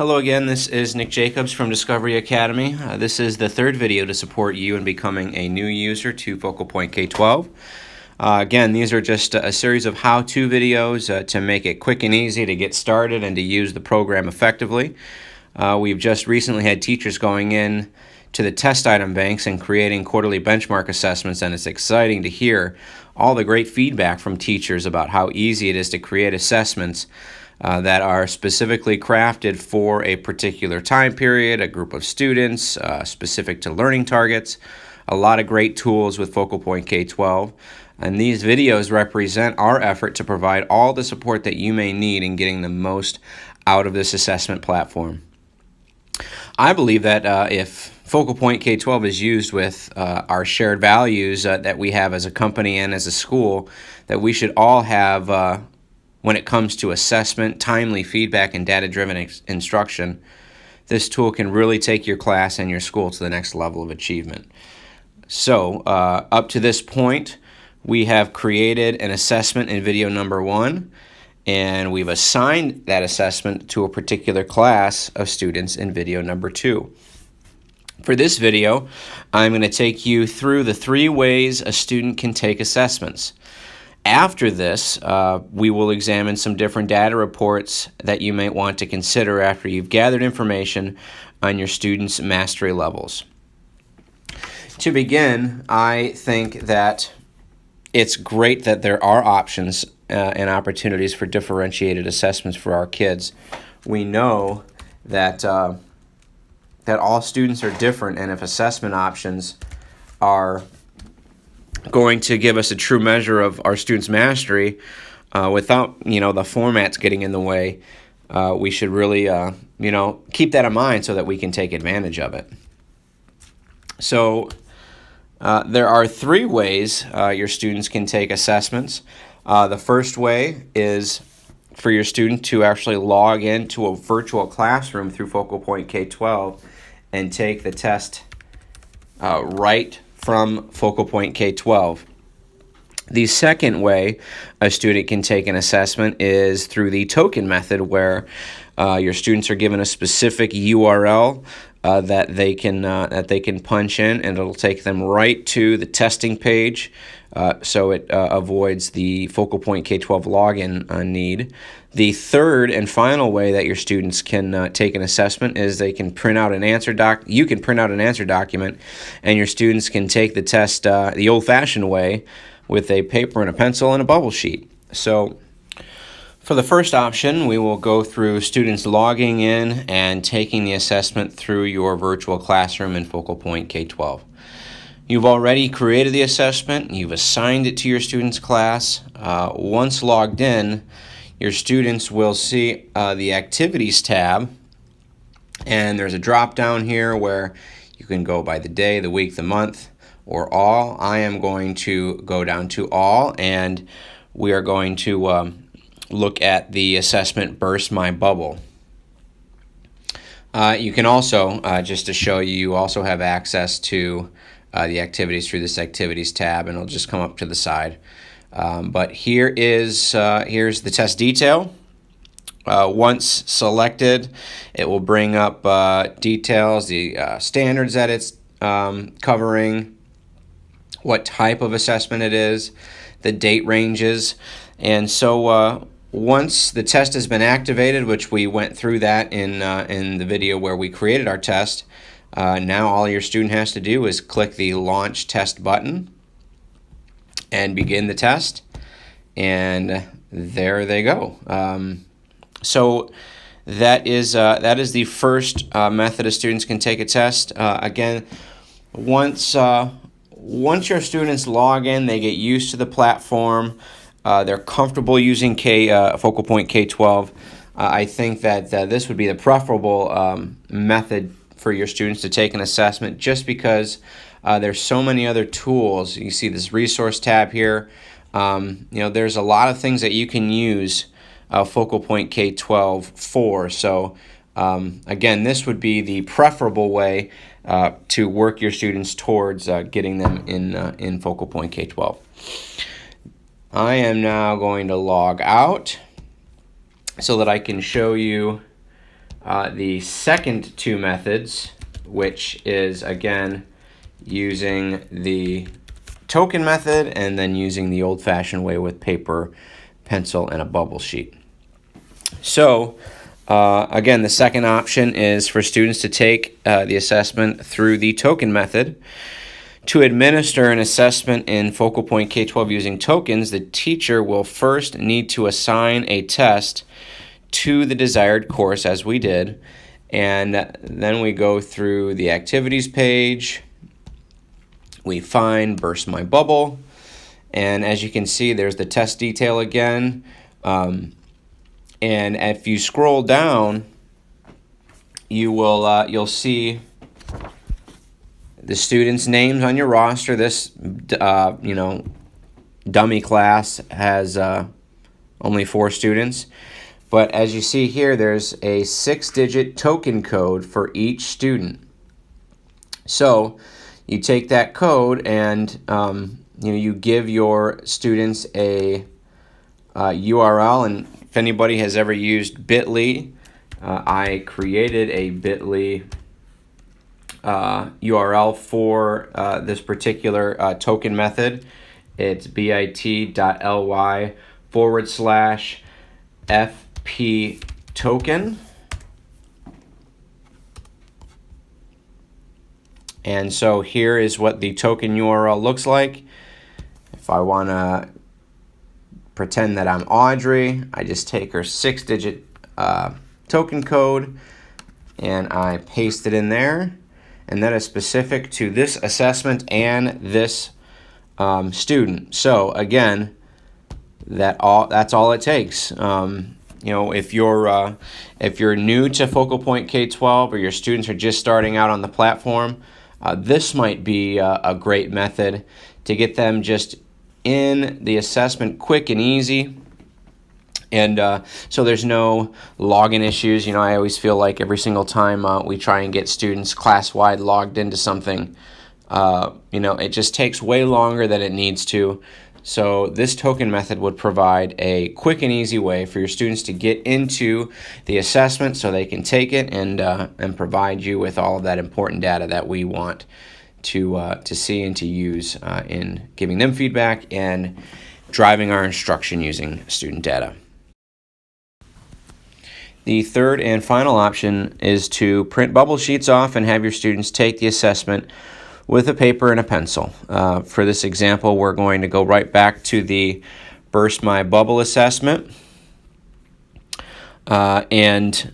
Hello again, this is Nick Jacobs from Discovery Academy. This is the third video to support you in becoming a new user to Focal Point K12. Again, these are just a series of how-to videos to make it quick and easy to get started and to use the program effectively. We've just recently had teachers going in to the test item banks and creating quarterly benchmark assessments, and it's exciting to hear all the great feedback from teachers about how easy it is to create assessments that are specifically crafted for a particular time period, a group of students, specific to learning targets. A lot of great tools with Focal Point K12. And these videos represent our effort to provide all the support that you may need in getting the most out of this assessment platform. I believe that if Focal Point K12 is used with our shared values that we have as a company and as a school, that we should all have when it comes to assessment, timely feedback, and data-driven instruction. This tool can really take your class and your school to the next level of achievement. So, up to this point, we have created an assessment in video number 1, and we've assigned that assessment to a particular class of students in video number 2. For this video, I'm going to take you through the 3 ways a student can take assessments. After this, we will examine some different data reports that you might want to consider after you've gathered information on your students' mastery levels. To begin, I think that it's great that there are options and opportunities for differentiated assessments for our kids. We know that all students are different, and if assessment options are going to give us a true measure of our students' mastery without the formats getting in the way, we should really keep that in mind so that we can take advantage of it. So there are 3 ways your students can take assessments. The first way is for your student to actually log into a virtual classroom through Focal Point K12 and take the test right from Focal Point K12. The second way a student can take an assessment is through the token method, where your students are given a specific URL that they can punch in, and it'll take them right to the testing page, so it avoids the Focal Point K12 login need. The third and final way that your students can take an assessment is they can print out an answer You can print out an answer document, and your students can take the test the old-fashioned way with a paper and a pencil and a bubble sheet. So, for the first option, we will go through students logging in and taking the assessment through your virtual classroom in Focal Point K12. You've already created the assessment. You've assigned it to your student's class. Once logged in, your students will see the Activities tab, and there's a drop down here where you can go by the day, the week, the month, or all. I am going to go down to all, and we are going to look at the assessment Burst My Bubble. You can also, just to show you, you also have access to the activities through this Activities tab, and it'll just come up to the side. But here's the test detail. Once selected, it will bring up details, the standards that it's covering, what type of assessment it is, the date ranges, and so once the test has been activated, which we went through that in the video where we created our test, now all your student has to do is click the Launch Test button and begin the test, and there they go. So that is the first method a students can take a test. Again, once your students log in, they get used to the platform, they're comfortable using Focal Point K12. I think that this would be the preferable method for your students to take an assessment, just because there's so many other tools. You see this resource tab here. There's a lot of things that you can use Focal Point K12 for. So again, this would be the preferable way to work your students towards getting them in Focal Point K12. I am now going to log out so that I can show you the second two methods, which is, again, using the token method and then using the old-fashioned way with paper, pencil, and a bubble sheet. So, again, the second option is for students to take the assessment through the token method. To administer an assessment in Focal Point K-12 using tokens, the teacher will first need to assign a test to the desired course, as we did, and then we go through the activities page. We find Burst My Bubble, and as you can see, there's the test detail again. And if you scroll down, you'll see the students' names on your roster. This dummy class has only 4 students, but as you see here, there's a 6-digit token code for each student. So you take that code and you give your students a URL, and if anybody has ever used Bitly, I created a Bitly URL for this particular token method. It's bit.ly/FP And so here is what the token URL looks like. If I want to pretend that I'm Audrey, I just take her 6-digit token code and I paste it in there. And that is specific to this assessment and this student. So again, that's all it takes. If you're new to Focal Point K-12 or your students are just starting out on the platform, this might be a great method to get them just in the assessment quick and easy. And so there's no login issues. I always feel like every single time we try and get students class-wide logged into something, it just takes way longer than it needs to. So this token method would provide a quick and easy way for your students to get into the assessment so they can take it and provide you with all of that important data that we want to see and to use in giving them feedback and driving our instruction using student data. The third and final option is to print bubble sheets off and have your students take the assessment with a paper and a pencil. For this example, we're going to go right back to the Burst My Bubble assessment. Once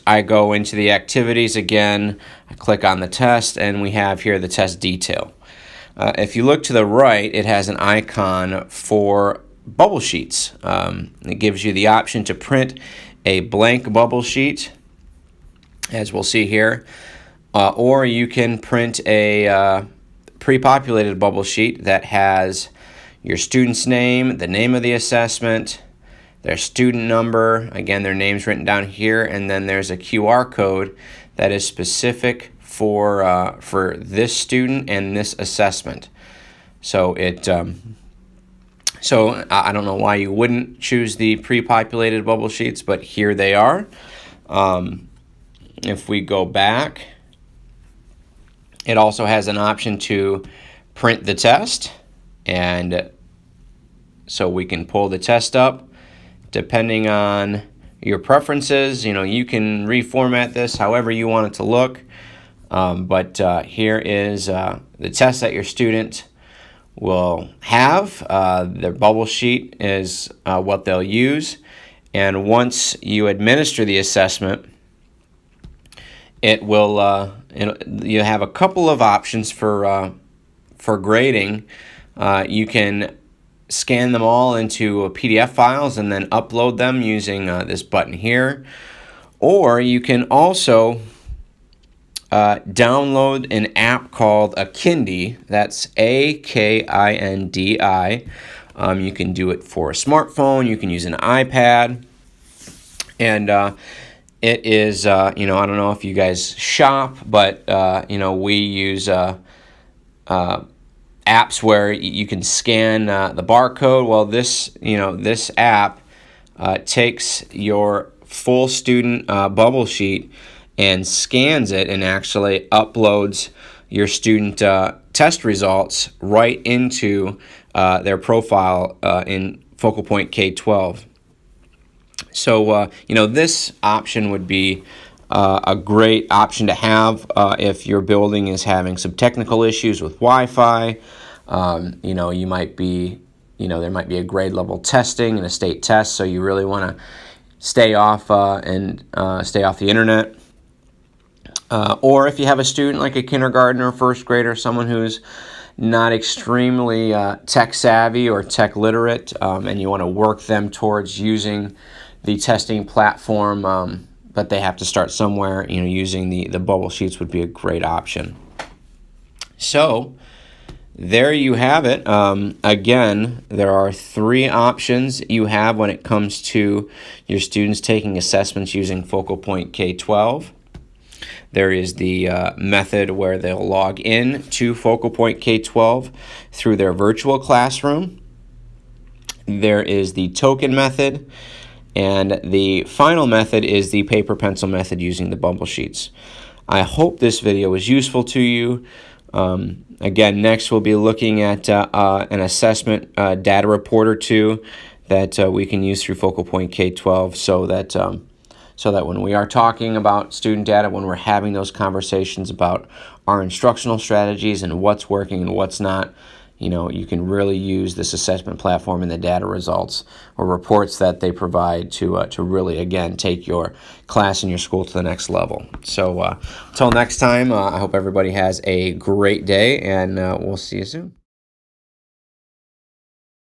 I go into the activities again, I click on the test, and we have here the test detail. If you look to the right, it has an icon for bubble sheets. It gives you the option to print a blank bubble sheet, as we'll see here, or you can print a pre-populated bubble sheet that has your student's name, the name of the assessment, their student number, again their name's written down here, and then there's a QR code that is specific for this student and this assessment. So So I don't know why you wouldn't choose the pre-populated bubble sheets, but here they are. If we go back, it also has an option to print the test, and so we can pull the test up. Depending on your preferences, you can reformat this however you want it to look. But here is the test that your student will have. Their bubble sheet is what they'll use, and once you administer the assessment, it will you have a couple of options for grading. You can scan them all into PDF files and then upload them using this button here, or you can also download an app called Akindi. That's AKINDI. You can do it for a smartphone. You can use an iPad. And it is, I don't know if you guys shop, but, we use apps where you can scan the barcode. Well, this app takes your full student bubble sheet and scans it and actually uploads your student test results right into their profile in Focal Point K12. So, this option would be a great option to have if your building is having some technical issues with Wi-Fi. You might be, there might be a grade level testing and a state test, so you really want to stay off stay off the internet. Or if you have a student like a kindergartner or first grader, someone who's not extremely tech savvy or tech literate, and you want to work them towards using the testing platform, but they have to start somewhere, using the bubble sheets would be a great option. So there you have it. Again, there are 3 options you have when it comes to your students taking assessments using Focal Point K12. There is the method where they'll log in to Focal Point K12 through their virtual classroom. There is the token method, and the final method is the paper pencil method using the bubble sheets. I hope this video was useful to you. Again, next we'll be looking at an assessment data report or two that we can use through Focal Point K12 so that when we are talking about student data, when we're having those conversations about our instructional strategies and what's working and what's not, you can really use this assessment platform and the data results or reports that they provide to really, again, take your class and your school to the next level. So until next time, I hope everybody has a great day, and we'll see you soon.